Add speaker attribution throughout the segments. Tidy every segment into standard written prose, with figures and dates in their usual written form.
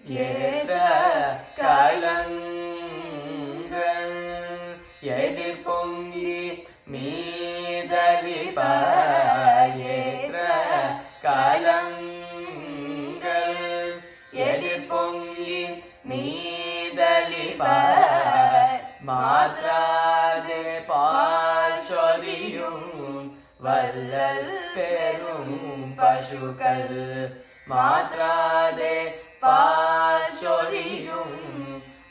Speaker 1: ஏற்ற கலங்கள் எதிர் பொங்கி மீதலிப ஏற்ற கலங்கள் எதிர் பொங்கி மீதலிப மாற்றாதே பாசொரியும் வல்லல் பெரும் பசுக்கள் மாற்றாதே பாசொரியும்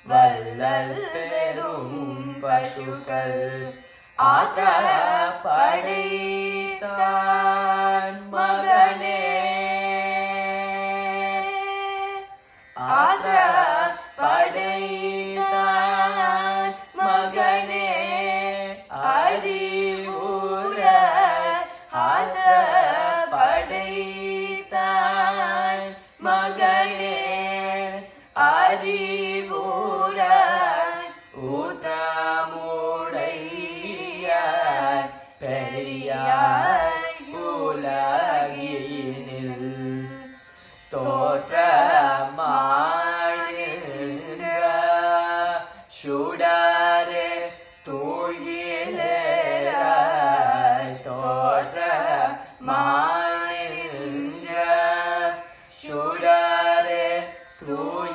Speaker 1: வல்லல் பெரும் பசுக்கள் ஆற்ற படைத்தான் மகனே ஆற்ற படைத்தான் மகனே அறிவுற ஆற்ற படைத்தான் மகனே அறிவுற ஊற்றமுடைய பெரியார் உலகினில் தோற்றமாயின்ற சுடரே தூயிலேராய் தோற்றமாயின்ற சுடரே தூயிலேராய்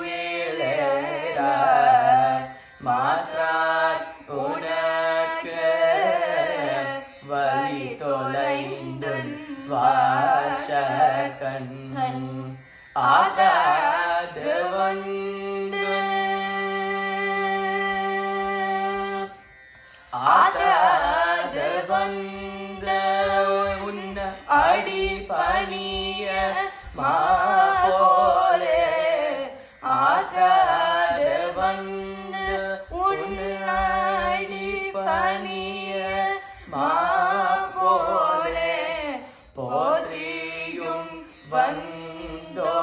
Speaker 1: மாற்றார் உனக்கு வழி தொலைந்துன் வாசகன் ஆகாது வந்து ஆகாது வந்த உன்ன அடி பணிய மாபோலே ஆகாது வந்து உன்ன அடி பணிய மாபோலே போற்றியும் வந்தோ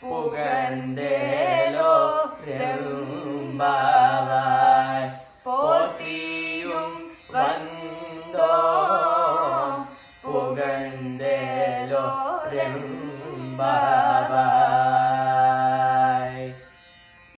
Speaker 1: புகழ்ந்தேலோ ரெம்பாவாய் போற்றியும் வந்தோ புகழ்ந்தேலோ ரெம்பாவாய்